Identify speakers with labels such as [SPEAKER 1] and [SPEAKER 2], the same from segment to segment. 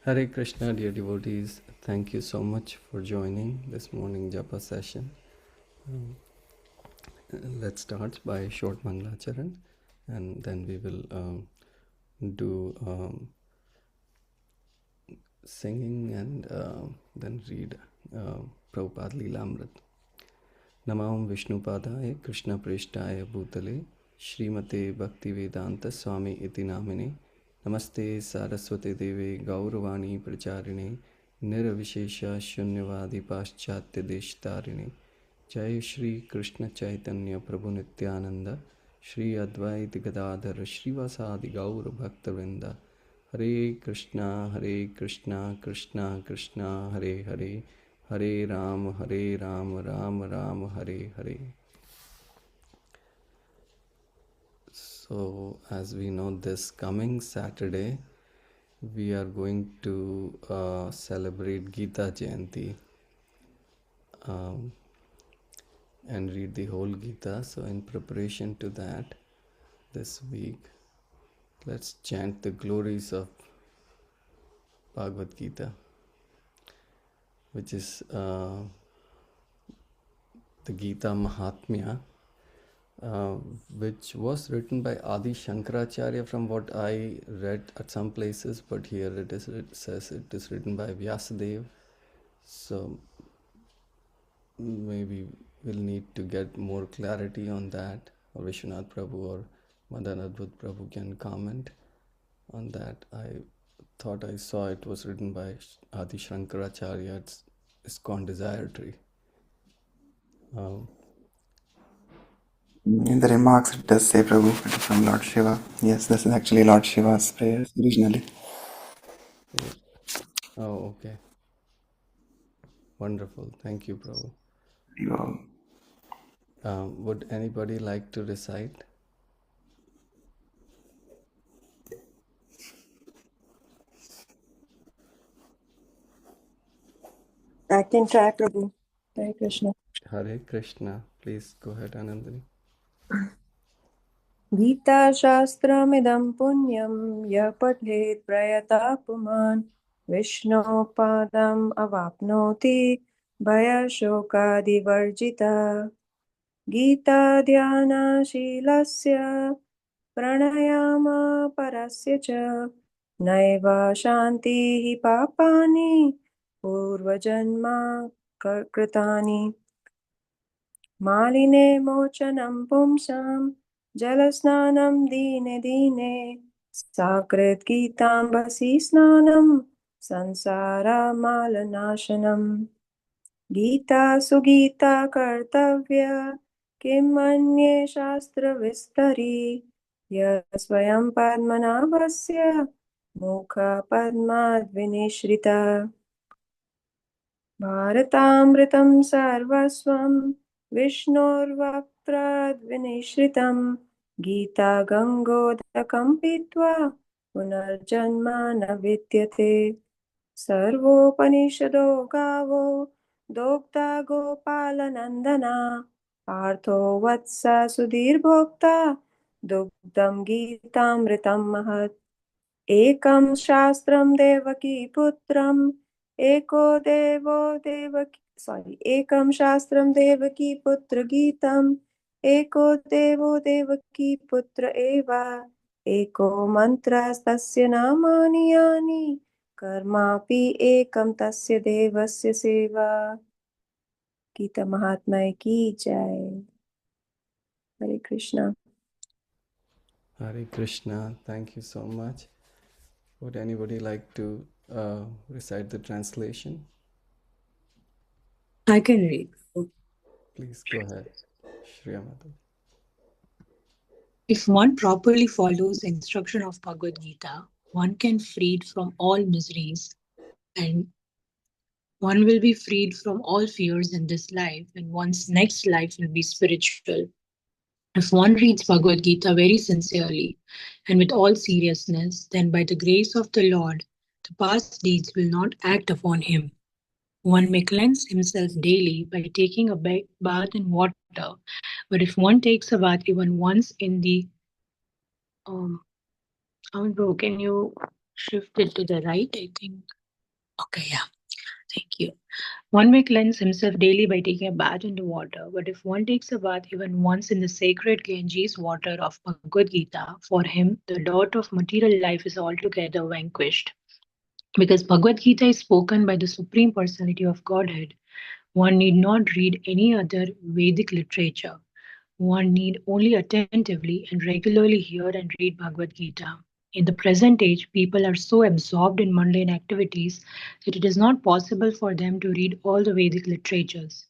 [SPEAKER 1] Hare Krishna, dear devotees. Thank you so much for joining this morning Japa session. Um, let's start by a short Mangalacharan, and then we will do singing and then read Prabhupada Leelamrit. Namam Vishnupadaya Krishna Prishtaya Bhutale Srimate Bhaktivedanta Swami Iti Namine Namaste Saraswati Deve Gauravani Pracharine Nirvishesha Shunyavadi Paschatya Deshtarine Jai Shri Krishna Chaitanya Prabhu Nityananda Shri Advaita Gadadhar Srivasadi Gaur Bhaktavinda Hare Krishna Krishna Krishna Hare Hare Hare Ram Ram Ram Hare Hare. So as we know, this coming Saturday we are going to celebrate Gita Jayanti and read the whole Gita. So in preparation to that, this week let's chant the glories of Bhagavad Gita, which is the Gita Mahatmya, which was written by Adi Shankaracharya from what I read at some places, but here it says it is written by Vyasadeva. So maybe we'll need to get more clarity on that, or Vishwanath Prabhu or Madan Adbhut Prabhu can comment on that. I thought I saw it was written by Adi Shankaracharya. It's called Desire Tree.
[SPEAKER 2] In the remarks, it does say Prabhu from Lord Shiva. Yes, this is actually Lord Shiva's prayers originally.
[SPEAKER 1] Oh, okay. Wonderful. Thank you, Prabhu. Would anybody like to recite?
[SPEAKER 3] I can try, Prabhu. Hare Krishna.
[SPEAKER 1] Hare Krishna. Please go ahead, Anandini.
[SPEAKER 3] Gita Shastramidam Punyam Ya Padhet Prayata Puman Vishnu Padam Avapnoti Bhaya Shokadi Varjita Gita Dhyana Shilasya Pranayama Parasya Cha Naiva Shanti Papani Purvajanma Kritani मालिने मोचनं पुंसां जलस्नानं दीने दीने साकृत् गीताम्बसि स्नानं संसारमालनाशनम् गीता सुगीता कर्तव्या किम् अन्ये शास्त्रविस्तरी यः स्वयं पद्मनाभस्य मुखपद्माद्विनिश्रिता भारतामृतं सर्वस्वं विष्णोर्वक्त्राद्विनिश्रितं गीता गङ्गोदकं पीत्वा पुनर्जन्म न विद्यते सर्वोपनिषदो गावो दोग्धा गोपालनन्दना पार्थो वत्स सुधीर्भोक्ता दुग्धं गीतामृतं महत् एकं शास्त्रं देवकी पुत्रम् एको देवो देवकी एकं शास्त्रं देवकी पुत्र गीतम् एको देवो देवकी पुत्र एव एको मन्त्रस्तस्य नामानि यानि कर्मापि एकं तस्य देवस्य सेवा गीता महात्म्य की जय हरे Krishna
[SPEAKER 1] Hare Krishna. Thank you so much. Would anybody like to recite the translation?
[SPEAKER 4] I can read.
[SPEAKER 1] Please go ahead, Shriya Madhu.
[SPEAKER 4] If one properly follows the instruction of Bhagavad Gita, one can freed from all miseries and one will be freed from all fears in this life, and one's next life will be spiritual. If one reads Bhagavad Gita very sincerely and with all seriousness, then by the grace of the Lord, the past deeds will not act upon him. One may cleanse himself daily by taking a bath in water, but if one takes a bath even once in the Bro, can you shift it to the right, I think. Okay, yeah. Thank you. One may cleanse himself daily by taking a bath in the water, but if one takes a bath even once in the sacred Ganges water of Bhagavad Gita, for him the dot of material life is altogether vanquished. Because Bhagavad Gita is spoken by the Supreme Personality of Godhead, one need not read any other Vedic literature. One need only attentively and regularly hear and read Bhagavad Gita. In the present age, people are so absorbed in mundane activities that it is not possible for them to read all the Vedic literatures.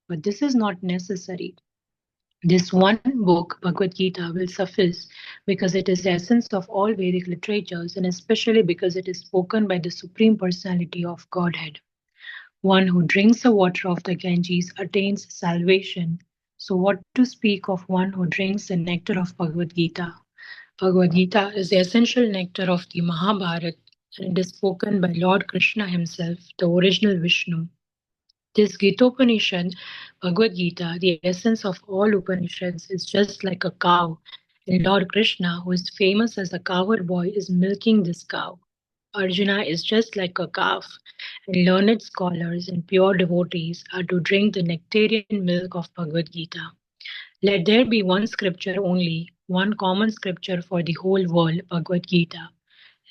[SPEAKER 4] But this is not necessary. This one book, Bhagavad Gita, will suffice because it is the essence of all Vedic literatures and especially because it is spoken by the Supreme Personality of Godhead. One who drinks the water of the Ganges attains salvation. So, what to speak of one who drinks the nectar of Bhagavad Gita? Bhagavad Gita is the essential nectar of the Mahabharata and it is spoken by Lord Krishna himself, the original Vishnu. This Gita-Upanishad, Bhagavad Gita, the essence of all Upanishads, is just like a cow. And Lord Krishna, who is famous as a cowherd boy, is milking this cow. Arjuna is just like a calf, and learned scholars and pure devotees are to drink the nectarian milk of Bhagavad Gita. Let there be one scripture only, one common scripture for the whole world, Bhagavad Gita.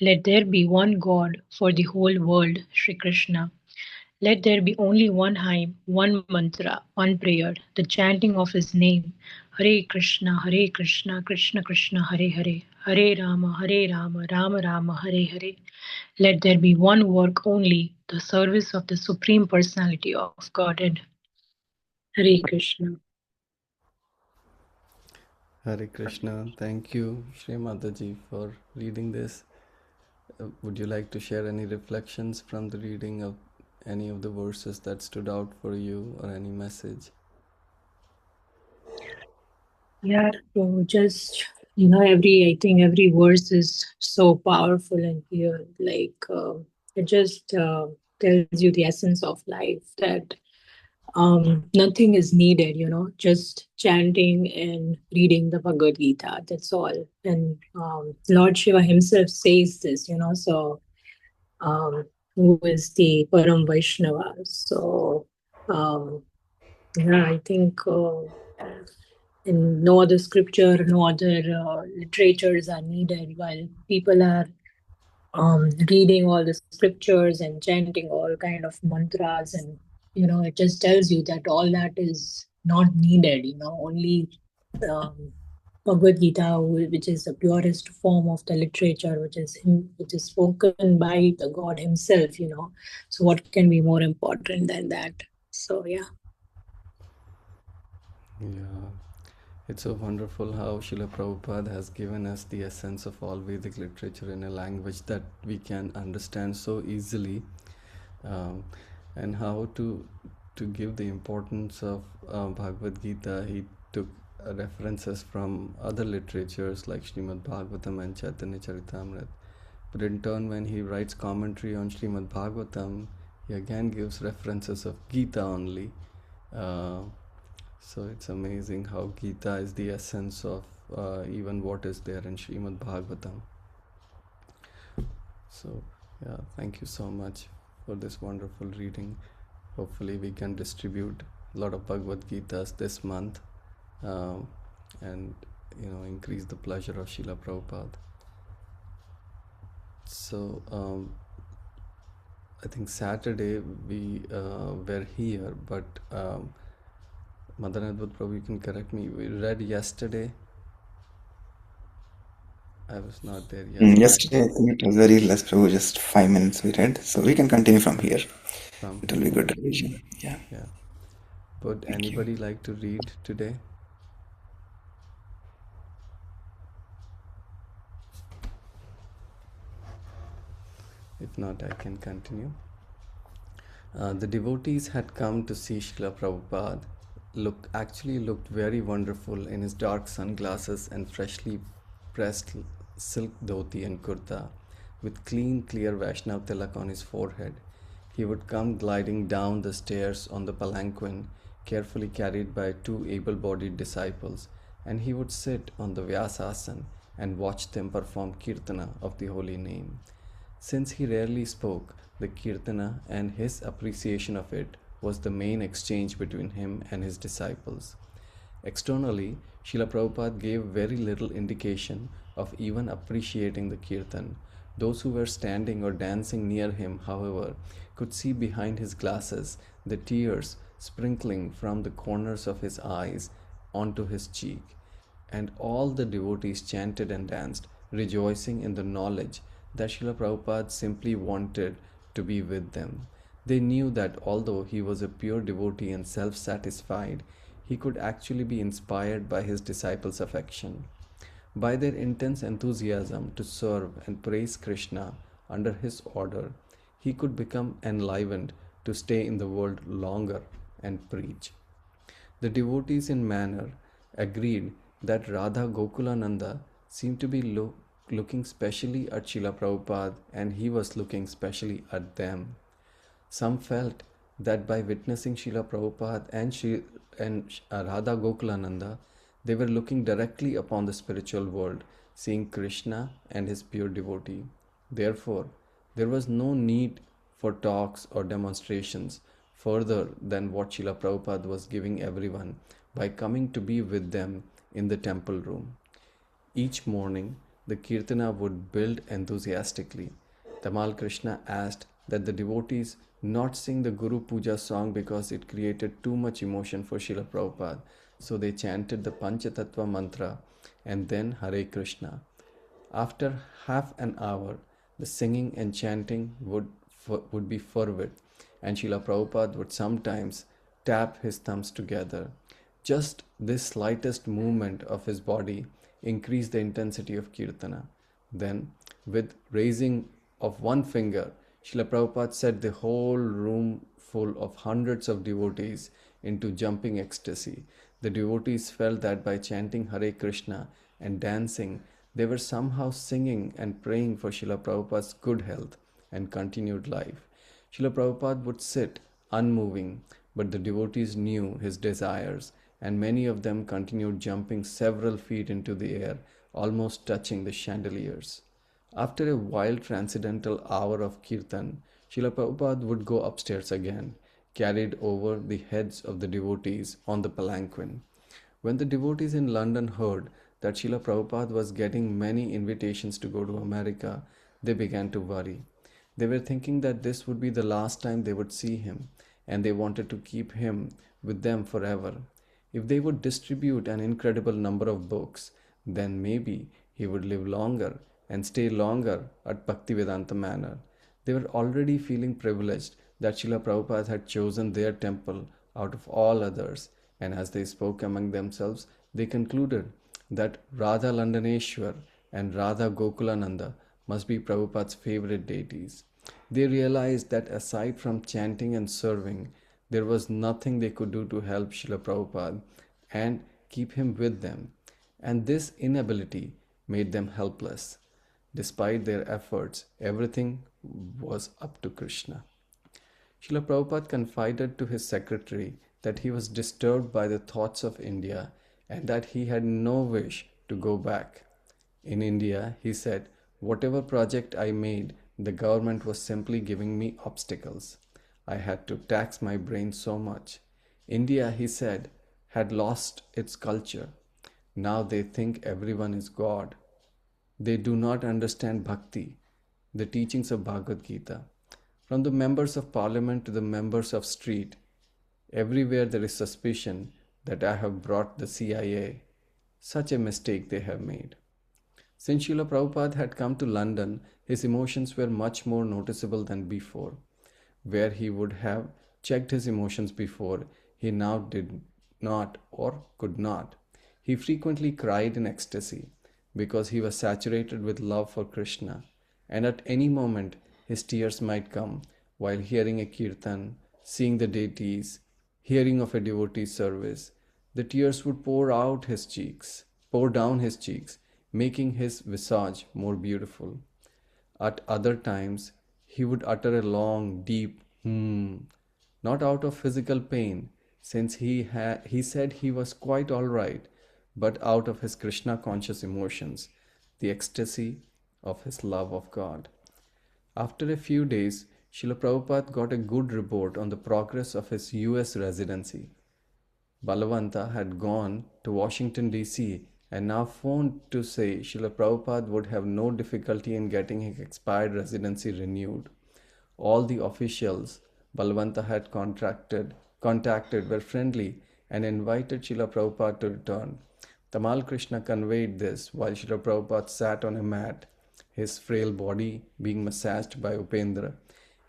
[SPEAKER 4] Let there be one God for the whole world, Sri Krishna. Let there be only one hymn, one mantra, one prayer, the chanting of his name. Hare Krishna, Krishna Krishna, Hare Hare, Hare Rama, Rama Rama, Hare Hare. Let there be one work only, the service of the Supreme Personality of Godhead. Hare Krishna.
[SPEAKER 1] Hare Krishna. Thank you, Shri Mataji, for reading this. Would you like to share any reflections from the reading of any of the verses that stood out for you or any message?
[SPEAKER 4] Yeah, so just, I think every verse is so powerful and clear. Like, it just tells you the essence of life that nothing is needed, just chanting and reading the Bhagavad Gita. That's all. And Lord Shiva himself says this, so who is the Param Vaishnava. So, yeah, I think in no other scripture, no other literatures are needed while people are reading all the scriptures and chanting all kind of mantras, and it just tells you that all that is not needed. Only Bhagavad Gita, which is the purest form of the literature, which is spoken by the God himself. So what can be more important than that? So yeah.
[SPEAKER 1] Yeah, it's so wonderful how Srila Prabhupada has given us the essence of all Vedic literature in a language that we can understand so easily, and how to give the importance of Bhagavad Gita. He took references from other literatures like Srimad Bhagavatam and Chaitanya Charitamrita. But in turn, when he writes commentary on Srimad Bhagavatam, he again gives references of Gita only. So it's amazing how Gita is the essence of even what is there in Srimad Bhagavatam. So yeah, thank you so much for this wonderful reading. Hopefully we can distribute a lot of Bhagavad Gitas this month, and increase the pleasure of Srila Prabhupada. So I think Saturday we were here, but Madan Advait Prabhu, you can correct me. We read yesterday. I was not there yesterday.
[SPEAKER 2] Yesterday, I think it was very less, Prabhu, just 5 minutes we read. So we can continue from here. It will be good revision. Yeah.
[SPEAKER 1] Yeah. Would anybody like to read today? If not, I can continue. The devotees had come to see Srila Prabhupada. Actually looked very wonderful in his dark sunglasses and freshly pressed silk dhoti and kurta, with clean, clear Vaishnav tilak on his forehead. He would come gliding down the stairs on the palanquin, carefully carried by 2 able-bodied disciples, and he would sit on the Vyasasan and watch them perform kirtana of the holy name. Since he rarely spoke, the Kirtana and his appreciation of it was the main exchange between him and his disciples. Externally, Srila Prabhupada gave very little indication of even appreciating the Kirtan. Those who were standing or dancing near him, however, could see behind his glasses the tears sprinkling from the corners of his eyes onto his cheek. And all the devotees chanted and danced, rejoicing in the knowledge that Srila Prabhupada simply wanted to be with them. They knew that although he was a pure devotee and self satisfied, he could actually be inspired by his disciples' affection. By their intense enthusiasm to serve and praise Krishna under his order, he could become enlivened to stay in the world longer and preach. The devotees in manner agreed that Radha Gokulananda seemed to be looking specially at Srila Prabhupada and he was looking specially at them. Some felt that by witnessing Srila Prabhupada and Radha Gokulananda, they were looking directly upon the spiritual world, seeing Krishna and his pure devotee. Therefore, there was no need for talks or demonstrations further than what Srila Prabhupada was giving everyone by coming to be with them in the temple room. Each morning, the Kirtana would build enthusiastically. Tamal Krishna asked that the devotees not sing the Guru Puja song because it created too much emotion for Srila Prabhupada. So they chanted the Panchatattva mantra and then Hare Krishna. After half an hour, the singing and chanting would be fervid, and Srila Prabhupada would sometimes tap his thumbs together. Just this slightest movement of his body increased the intensity of Kirtana. Then, with raising of one finger, Srila Prabhupada set the whole room full of hundreds of devotees into jumping ecstasy. The devotees felt that by chanting Hare Krishna and dancing, they were somehow singing and praying for Srila Prabhupada's good health and continued life. Srila Prabhupada would sit unmoving, but the devotees knew his desires, and many of them continued jumping several feet into the air, almost touching the chandeliers. After a wild transcendental hour of kirtan, Srila Prabhupada would go upstairs again, carried over the heads of the devotees on the palanquin. When the devotees in London heard that Srila Prabhupada was getting many invitations to go to America, they began to worry. They were thinking that this would be the last time they would see him, and they wanted to keep him with them forever. If they would distribute an incredible number of books, then maybe he would live longer and stay longer at Bhaktivedanta Manor. They were already feeling privileged that Srila Prabhupada had chosen their temple out of all others, and as they spoke among themselves, they concluded that Radha Landaneshwar and Radha Gokulananda must be Prabhupada's favorite deities. They realized that aside from chanting and serving, there was nothing they could do to help Srila Prabhupada and keep him with them, and this inability made them helpless. Despite their efforts, everything was up to Krishna. Srila Prabhupada confided to his secretary that he was disturbed by the thoughts of India and that he had no wish to go back. In India, he said, whatever project I made, the government was simply giving me obstacles. I had to tax my brain so much. India, he said, had lost its culture. Now they think everyone is God. They do not understand bhakti, the teachings of Bhagavad Gita. From the members of parliament to the members of street, everywhere there is suspicion that I have brought the CIA. Such a mistake they have made. Since Srila Prabhupada had come to London, his emotions were much more noticeable than before. Where he would have checked his emotions before, he now did not or could not. He frequently cried in ecstasy because he was saturated with love for Krishna, and at any moment his tears might come while hearing a kirtan, seeing the deities, hearing of a devotee's service. The tears would pour down his cheeks, making his visage more beautiful. At other times, he would utter a long, deep not out of physical pain, since he said he was quite all right, but out of his Krishna conscious emotions, the ecstasy of his love of God. After a few days, Srila Prabhupada got a good report on the progress of his US residency. Balavanta had gone to Washington DC and now phoned to say Srila Prabhupada would have no difficulty in getting his expired residency renewed. All the officials Balavanta had contacted were friendly and invited Srila Prabhupada to return. Tamal Krishna conveyed this while Srila Prabhupada sat on a mat, his frail body being massaged by Upendra.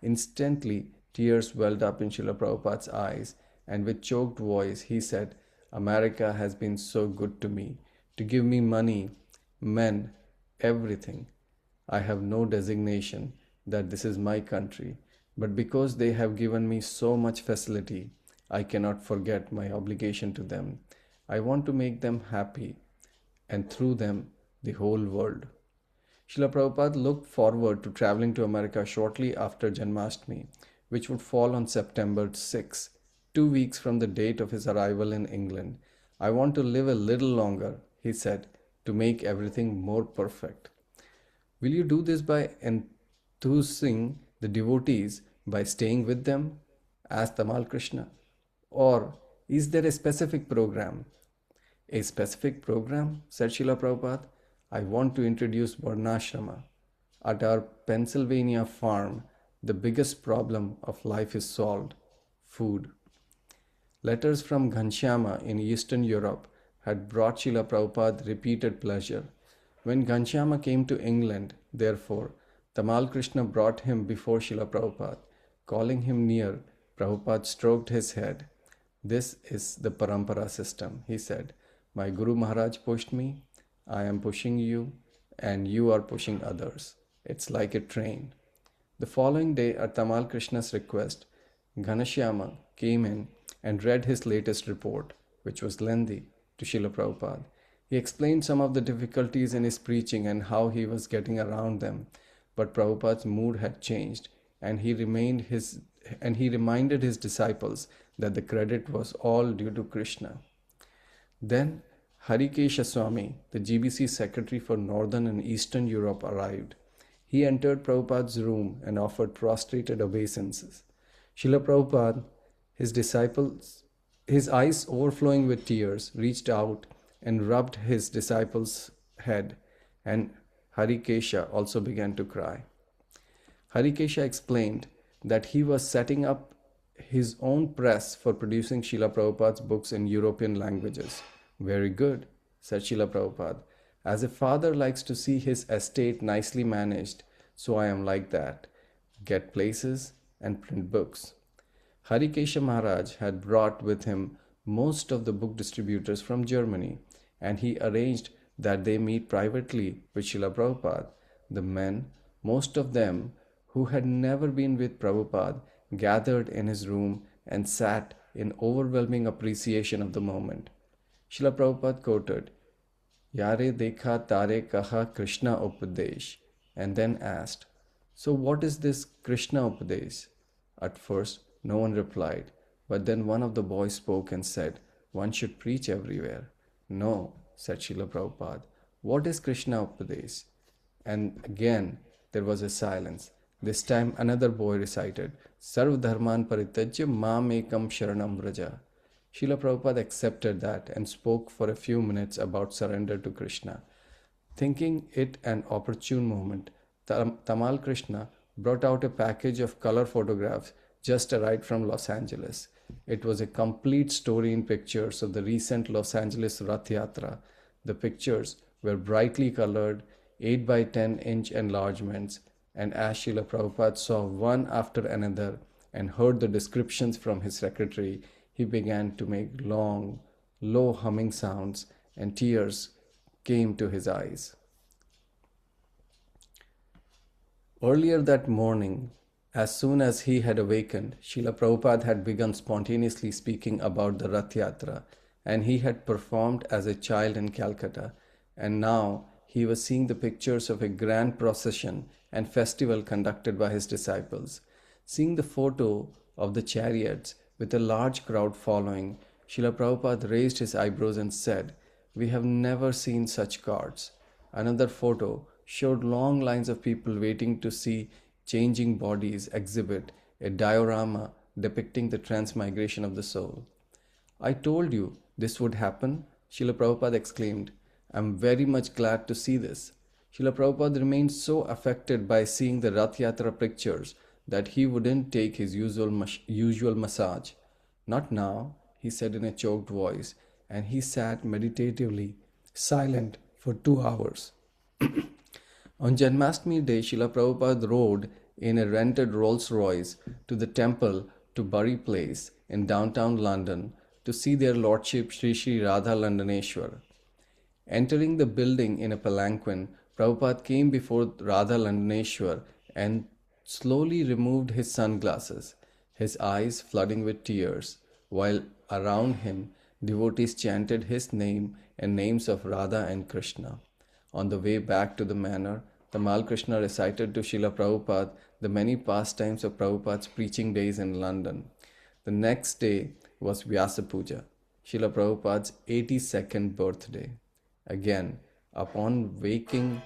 [SPEAKER 1] Instantly, tears welled up in Srila Prabhupada's eyes, and with choked voice he said, America has been so good to me, to give me money, men, everything. I have no designation that this is my country, but because they have given me so much facility, I cannot forget my obligation to them. I want to make them happy, and through them, the whole world. Srila Prabhupada looked forward to traveling to America shortly after Janmashtami, which would fall on September 6, 2 weeks from the date of his arrival in England. I want to live a little longer, he said, to make everything more perfect. Will you do this by enthusing the devotees by staying with them? Asked Tamal Krishna. Or is there a specific program? A specific program? Said Srila Prabhupada. I want to introduce Varnashrama. At our Pennsylvania farm, the biggest problem of life is solved: food. Letters from Ghanshyama in Eastern Europe had brought Srila Prabhupada repeated pleasure. When Ghanshyama came to England, therefore, Tamal Krishna brought him before Srila Prabhupada. Calling him near, Prabhupada stroked his head. This is the Parampara system, he said. My Guru Maharaj pushed me, I am pushing you, and you are pushing others. It's like a train. The following day, at Tamal Krishna's request, Ghanshyama came in and read his latest report, which was lengthy, to Srila Prabhupada. He explained some of the difficulties in his preaching and how he was getting around them, but Prabhupada's mood had changed, and he reminded his disciples that the credit was all due to Krishna. Then Harikesha Swami, the GBC secretary for Northern and Eastern Europe, arrived. He entered Prabhupada's room and offered prostrated obeisances. Srila Prabhupada, his disciples, his eyes overflowing with tears, reached out and rubbed his disciple's head, and Harikesha also began to cry. Harikesha explained that he was setting up his own press for producing Srila Prabhupada's books in European languages. Very good, said Srila Prabhupada. As a father likes to see his estate nicely managed, so I am like that. Get places and print books. Harikesha Maharaj had brought with him most of the book distributors from Germany, and he arranged that they meet privately with Srila Prabhupada. The men, most of them who had never been with Prabhupada, gathered in his room and sat in overwhelming appreciation of the moment. Srila Prabhupada quoted, Yare dekha tare kaha Krishna Upadesh, and then asked, So what is this Krishna Upadesh? At first, no one replied, but then one of the boys spoke and said, One should preach everywhere. No, said Srila Prabhupada, what is Krishna Upadesh? And again there was a silence. This time another boy recited, Sarv Dharman Parityajya Mam Ekam Sharanam Vraja. Srila Prabhupada accepted that and spoke for a few minutes about surrender to Krishna. Thinking it an opportune moment, Tamal Krishna brought out a package of color photographs just arrived from Los Angeles. It was a complete story in pictures of the recent Los Angeles Rath Yatra. The pictures were brightly colored, 8 by 10 inch enlargements, and as Srila Prabhupada saw one after another and heard the descriptions from his secretary, he began to make long, low humming sounds, and tears came to his eyes. Earlier that morning, as soon as he had awakened, Srila Prabhupada had begun spontaneously speaking about the Rath Yatra, and he had performed as a child in Calcutta, and now he was seeing the pictures of a grand procession and festival conducted by his disciples. Seeing the photo of the chariots with a large crowd following, Srila Prabhupada raised his eyebrows and said, We have never seen such carts. Another photo showed long lines of people waiting to see changing bodies exhibit a diorama depicting the transmigration of the soul. I told you this would happen, Srila Prabhupada exclaimed. I'm very much glad to see this. Srila Prabhupada remained so affected by seeing the Rath Yatra pictures that he wouldn't take his usual massage. Not now, he said in a choked voice, and he sat meditatively, silent for 2 hours. On Janmashtami Day, Srila Prabhupada rode in a rented Rolls Royce to the temple to Bury Place in downtown London to see their Lordship Sri Sri Radha Landaneshwar. Entering the building in a palanquin, Prabhupada came before Radha Landaneshwar and slowly removed his sunglasses, his eyes flooding with tears, while around him devotees chanted his name and names of Radha and Krishna. On the way back to the manor, Tamal Krishna recited to Srila Prabhupada the many pastimes of Prabhupada's preaching days in London. The next day was Vyasa Puja, Srila Prabhupada's 82nd birthday. Again, upon waking,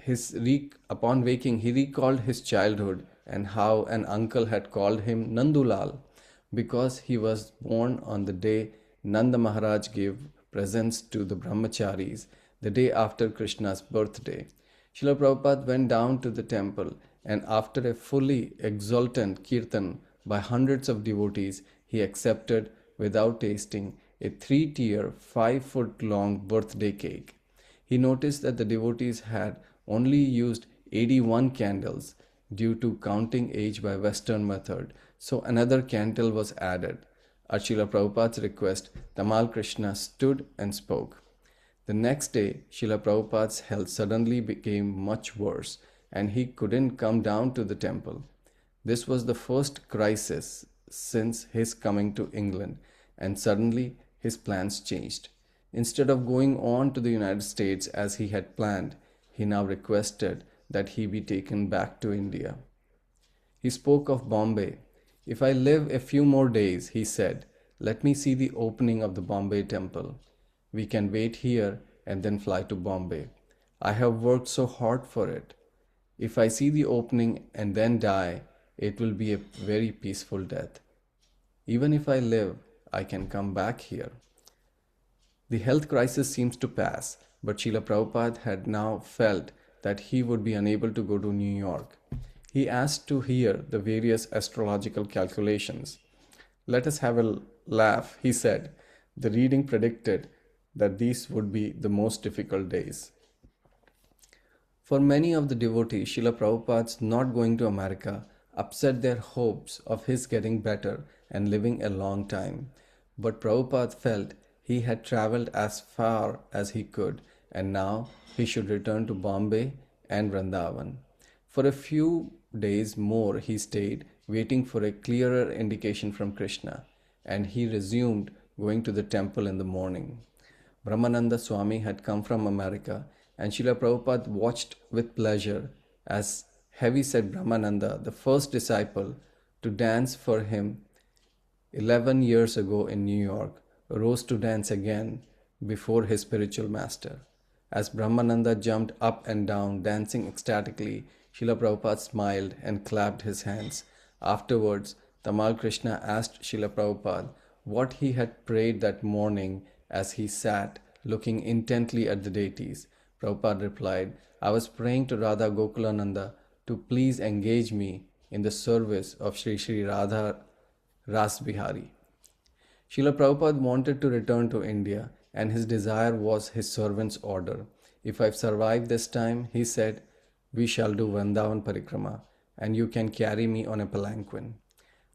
[SPEAKER 1] he recalled his childhood and how an uncle had called him Nandulal because he was born on the day Nanda Maharaj gave presents to the brahmacharis, the day after Krishna's birthday. Srila Prabhupada went down to the temple, and after a fully exultant kirtan by hundreds of devotees, he accepted, without tasting, a 3-tier, 5-foot-long birthday cake. He noticed that the devotees had only used 81 candles due to counting age by Western method, so another candle was added. At Srila Prabhupada's request, Tamal Krishna stood and spoke. The next day, Srila Prabhupada's health suddenly became much worse and he couldn't come down to the temple. This was the first crisis since his coming to England, and suddenly his plans changed. Instead of going on to the United States as he had planned, he now requested that he be taken back to India. He spoke of Bombay. If I live a few more days, he said, let me see the opening of the Bombay temple. We can wait here and then fly to Bombay. I have worked so hard for it. If I see the opening and then die, it will be a very peaceful death. Even if I live, I can come back here. The health crisis seems to pass, but Srila Prabhupada had now felt that he would be unable to go to New York. He asked to hear the various astrological calculations. Let us have a laugh, he said. The reading predicted that these would be the most difficult days. For many of the devotees, Srila Prabhupada's not going to America upset their hopes of his getting better and living a long time. But Prabhupada felt he had traveled as far as he could, and now he should return to Bombay and Vrindavan. For a few days more he stayed, waiting for a clearer indication from Krishna, and he resumed going to the temple in the morning. Brahmananda Swami had come from America, and Srila Prabhupada watched with pleasure as Heavyset Brahmananda, the first disciple to dance for him 11 years ago in New York, rose to dance again before his spiritual master. As Brahmananda jumped up and down, dancing ecstatically, Srila Prabhupada smiled and clapped his hands. Afterwards, Tamal Krishna asked Srila Prabhupada what he had prayed that morning as he sat looking intently at the deities. Prabhupada replied, I was praying to Radha Gokulananda to please engage me in the service of Sri Sri Radha Ras Bihari. Srila Prabhupada wanted to return to India, and his desire was his servant's order. If I survive this time, he said, we shall do Vrindavan Parikrama, and you can carry me on a palanquin.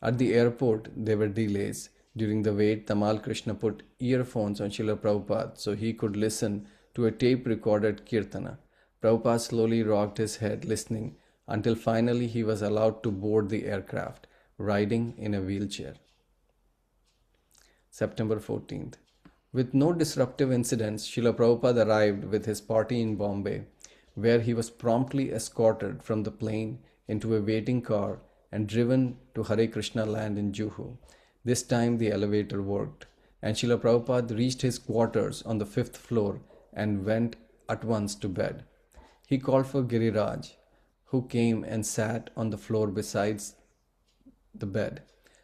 [SPEAKER 1] At the airport, there were delays. During the wait, Tamal Krishna put earphones on Srila Prabhupada so he could listen to a tape-recorded kirtana. Prabhupada slowly rocked his head, listening, until finally he was allowed to board the aircraft, riding in a wheelchair. September 14th. With no disruptive incidents, Srila Prabhupada arrived with his party in Bombay, where he was promptly escorted from the plane into a waiting car and driven to Hare Krishna land in Juhu. This time the elevator worked, and Srila Prabhupada reached his quarters on the 5th floor and went at once to bed. He called for Giriraj, who came and sat on the floor beside the bed.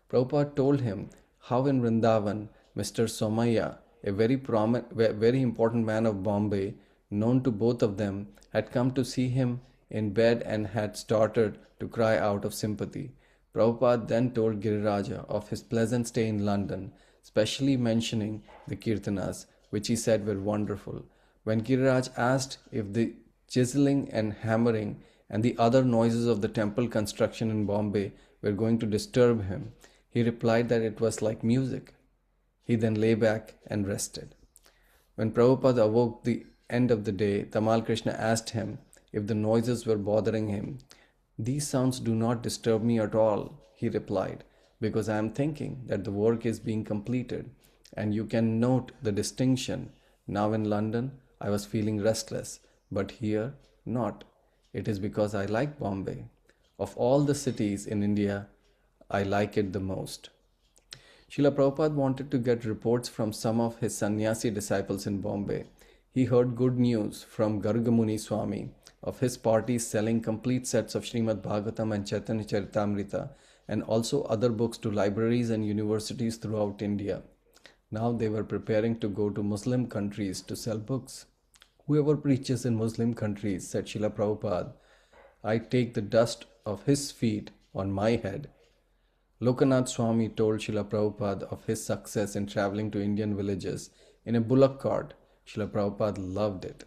[SPEAKER 1] Prabhupada told him how in Vrindavan, Mr. Somaya, a very important man of Bombay, known to both of them, had come to see him in bed and had started to cry out of sympathy. Prabhupada then told Giriraja of his pleasant stay in London, specially mentioning the kirtanas, which he said were wonderful. When Giriraj asked if the chiseling and hammering and the other noises of the temple construction in Bombay were going to disturb him, he replied that it was like music. He then lay back and rested. When Prabhupada awoke the end of the day, Tamal Krishna asked him if the noises were bothering him. "These sounds do not disturb me at all," he replied, "because I am thinking that the work is being completed, and you can note the distinction. Now in London, I was feeling restless, but here, not. It is because I like Bombay. Of all the cities in India, I like it the most." Srila Prabhupada wanted to get reports from some of his sannyasi disciples in Bombay. He heard good news from Gargamuni Swami of his parties selling complete sets of Srimad Bhagavatam and Chaitanya Charitamrita and also other books to libraries and universities throughout India. Now they were preparing to go to Muslim countries to sell books. "Whoever preaches in Muslim countries," said Srila Prabhupada, "I take the dust of his feet on my head." Lokanath Swami told Srila Prabhupada of his success in traveling to Indian villages in a bullock cart. Srila Prabhupada loved it.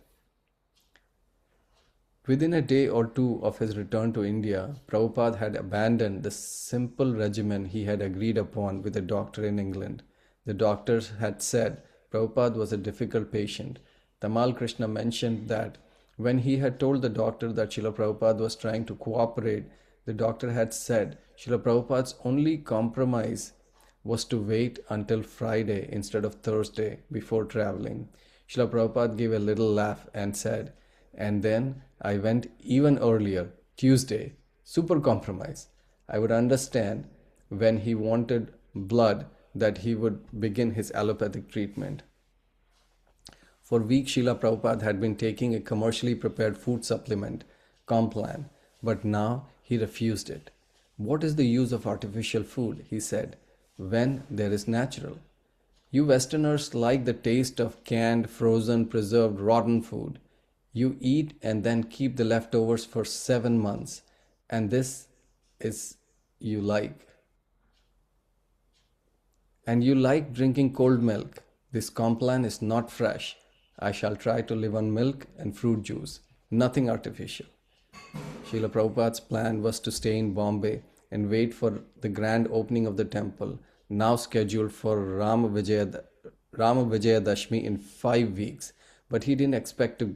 [SPEAKER 1] Within a day or two of his return to India, Prabhupada had abandoned the simple regimen he had agreed upon with a doctor in England. The doctors had said Prabhupada was a difficult patient. Tamal Krishna mentioned that when he had told the doctor that Srila Prabhupada was trying to cooperate, the doctor had said Srila Prabhupada's only compromise was to wait until Friday instead of Thursday before traveling. Srila Prabhupada gave a little laugh and said, "And then I went even earlier, Tuesday, super compromise. I would understand when he wanted blood that he would begin his allopathic treatment." For weeks, Srila Prabhupada had been taking a commercially prepared food supplement, Complan, but now he refused it. "What is the use of artificial food," he said, "when there is natural? You Westerners like the taste of canned, frozen, preserved, rotten food. You eat and then keep the leftovers for 7 months, and this is you like. And you like drinking cold milk. This Complan is not fresh. I shall try to live on milk and fruit juice, nothing artificial." Srila Prabhupada's plan was to stay in Bombay and wait for the grand opening of the temple, now scheduled for Rama Vijayadashmi in 5 weeks, but he didn't expect to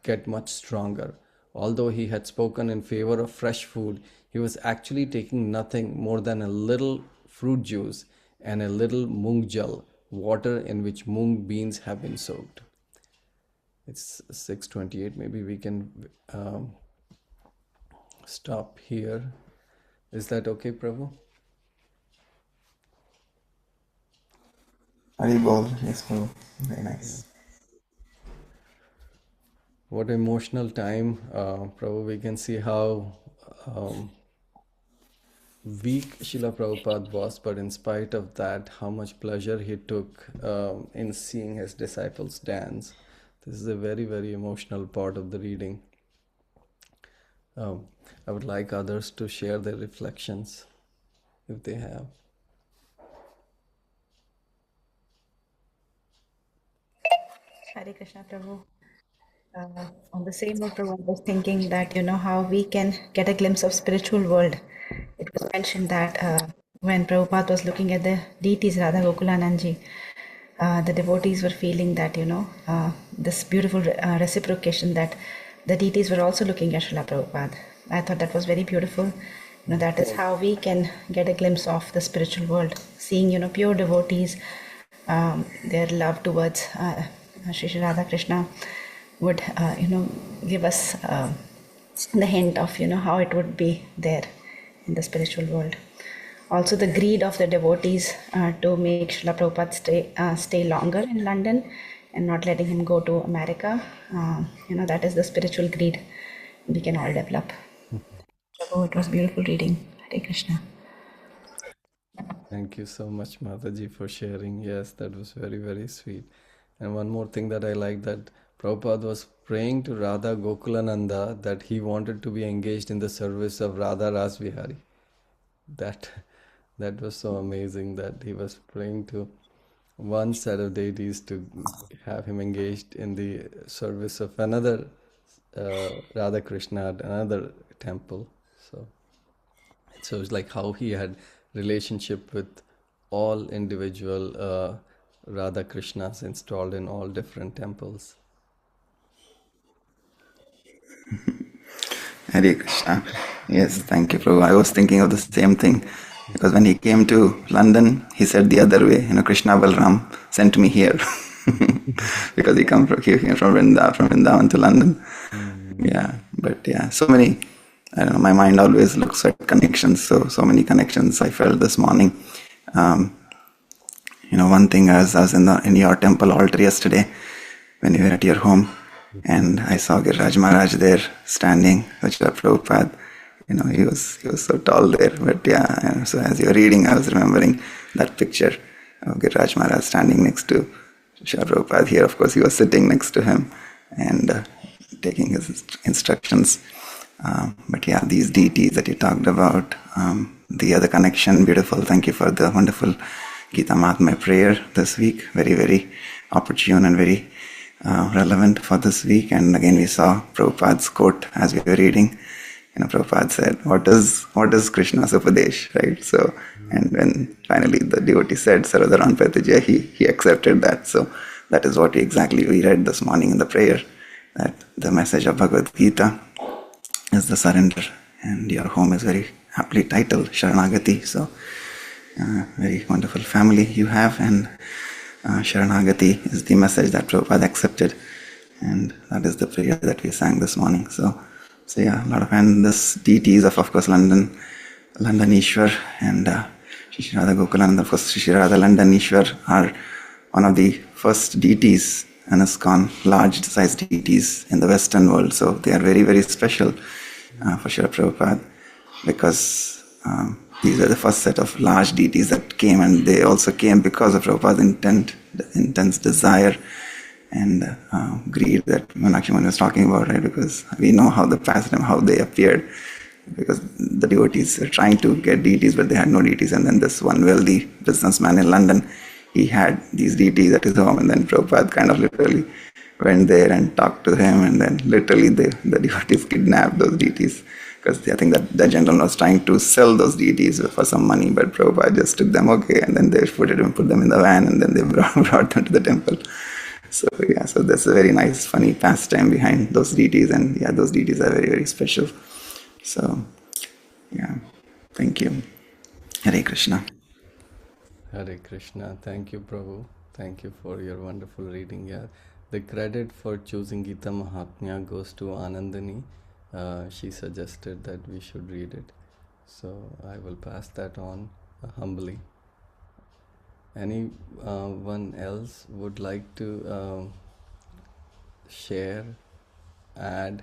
[SPEAKER 1] get much stronger. Although he had spoken in favor of fresh food, he was actually taking nothing more than a little fruit juice and a little moong jal, water in which moong beans have been soaked. It's 6:28. Maybe we can stop here. Is that okay, Prabhu?
[SPEAKER 2] Haribol, yes, Prabhu. Very nice.
[SPEAKER 1] What emotional time, Prabhu. We can see how weak Srila Prabhupada was, but in spite of that, how much pleasure he took in seeing his disciples dance. This is a very, very emotional part of the reading. I would like others to share their reflections if they have.
[SPEAKER 5] Hare Krishna, Prabhu. On the same note, Prabhu, I was thinking that, how we can get a glimpse of spiritual world. It was mentioned that when Prabhupada was looking at the deities, Radha Gokulananji, the devotees were feeling that, this beautiful reciprocation that the deities were also looking at Srila Prabhupada. I thought that was very beautiful. That is how we can get a glimpse of the spiritual world, seeing, pure devotees, their love towards Shri Radha Krishna would, give us the hint of, how it would be there in the spiritual world. Also, the greed of the devotees to make Srila Prabhupada stay longer in London and not letting him go to America. That is the spiritual greed we can all develop. Prabhu, it was beautiful reading. Hare Krishna.
[SPEAKER 1] Thank you so much, Mataji, for sharing. Yes, that was very, very sweet. And one more thing that I like, that Prabhupada was praying to Radha Gokulananda that he wanted to be engaged in the service of Radha Rasvihari. That was so amazing, that he was praying to one set of deities to have him engaged in the service of another Radha Krishna at another temple. So it's like how he had relationship with all individual Radha Krishnas installed in all different temples.
[SPEAKER 2] Hare Krishna. Yes, thank you, Prabhu. I was thinking of the same thing, because when he came to London, he said the other way, Krishna Balram sent me here. Because he came from Vrindavan to London. Yeah, but yeah, so many, I don't know, my mind always looks at connections, so many connections I felt this morning. One thing, as I was in your temple altar yesterday, when you were at your home, and I saw Giriraj Maharaj there standing, Vajra Prabhupada. He was so tall there. But yeah, so as you were reading, I was remembering that picture of Giriraj Maharaj standing next to Srila Prabhupada. Here, of course, he was sitting next to him and taking his instructions. But yeah, these deities that you talked about, the other connection, beautiful. Thank you for the wonderful Gita Mahatmya prayer this week. Very, very opportune and very relevant for this week. And again, we saw Prabhupada's quote as we were reading. Prabhupada said, what is Krishna's Upadesh, right? So, and when finally the devotee said Sarvadharan Pratijaya, he accepted that. So that is what exactly we read this morning in the prayer, that the message of Bhagavad Gita is the surrender, and your home is very aptly titled Sharanagati. So very wonderful family you have, and Sharanagati is the message that Prabhupada accepted, and that is the prayer that we sang this morning. So yeah, a lot of, and this deities of course, London Ishwar and Shri Radha Gokulananda. Of course, Shri Radha London Ishwar are one of the first deities, and ISKCON, large size deities in the Western world. So they are very, very special for Srila Prabhupada, because these are the first set of large deities that came, and they also came because of Prabhupada's intense desire and greed that Meenakshi Muni was talking about, right? Because we know how the past time, how they appeared, because the devotees were trying to get deities, but they had no deities. And then this one wealthy businessman in London, he had these deities at his home, and then Prabhupada kind of literally went there and talked to him, and then literally the devotees kidnapped those deities, because I think that the gentleman was trying to sell those deities for some money, but Prabhupada just took them, and then they put them in the van, and then they brought them to the temple. So yeah, so that's a very nice, funny pastime behind those deities, and yeah, those deities are very, very special. So yeah, thank you. Hare Krishna.
[SPEAKER 1] Hare Krishna. Thank you, Prabhu. Thank you for your wonderful reading. Yeah, the credit for choosing Gita Mahatmya goes to Anandani. She suggested that we should read it, so I will pass that on humbly. Anyone else would like to share, add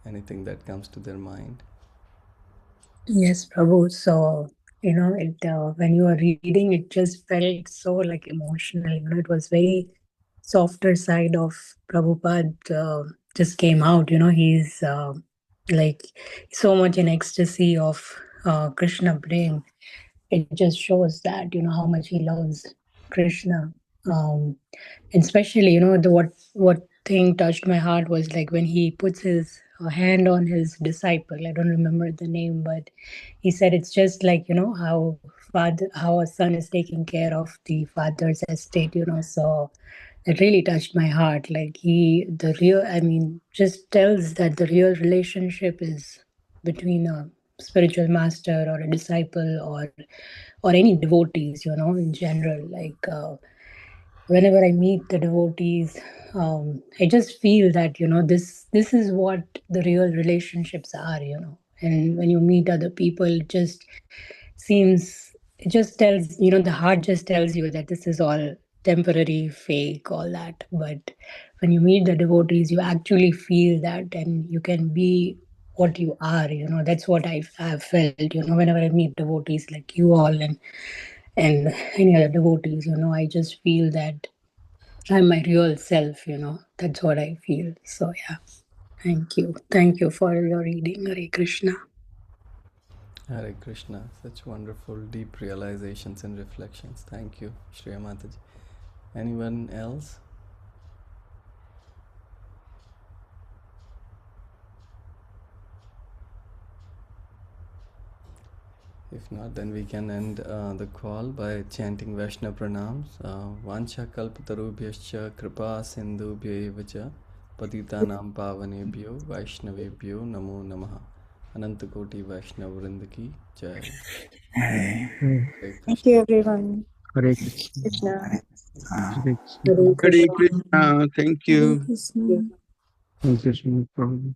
[SPEAKER 1] anything that comes to their mind?
[SPEAKER 4] Yes, Prabhu. So, when you were reading, it just felt so like emotional. It was very softer side of Prabhupada just came out. He's like so much in ecstasy of Krishna prem. It just shows that, how much he loves Krishna. And especially, what thing touched my heart was like when he puts his hand on his disciple. I don't remember the name, but he said it's just like, how a son is taking care of the father's estate, so it really touched my heart. Like just tells that the real relationship is between a spiritual master or a disciple or any devotees, in general. Like whenever I meet the devotees, I just feel that, this is what the real relationships are, and when you meet other people, it just tells, the heart just tells you that this is all temporary, fake, all that. But when you meet the devotees, you actually feel that, and you can be what you are. That's what I have felt. Whenever I meet devotees like you all and any other devotees, I just feel that I'm my real self. That's what I feel. So yeah, thank you for your reading. Hare Krishna.
[SPEAKER 1] Hare Krishna. Such wonderful, deep realizations and reflections. Thank you, Shreya Mataji. Anyone else? If not, then we can end the call by chanting Vaishnav Pranams. Vancha kalpatarubhyascha kripa sindhubhya patitanam pavanebhyo Vaishnavebhyo namo namaha. Anantakoti Vaishnav Vrinda ki jai.
[SPEAKER 2] Hey.
[SPEAKER 1] Hare
[SPEAKER 3] Thank
[SPEAKER 1] Krishna.
[SPEAKER 3] you, everyone.
[SPEAKER 6] Hare Krishna.
[SPEAKER 3] Krishna.
[SPEAKER 6] Hare Krishna.
[SPEAKER 4] Hare
[SPEAKER 7] Hare
[SPEAKER 4] Krishna.
[SPEAKER 7] Krishna. Thank
[SPEAKER 3] Hare
[SPEAKER 7] you.
[SPEAKER 3] Krishna.
[SPEAKER 6] Thank you so much, Prabhupada.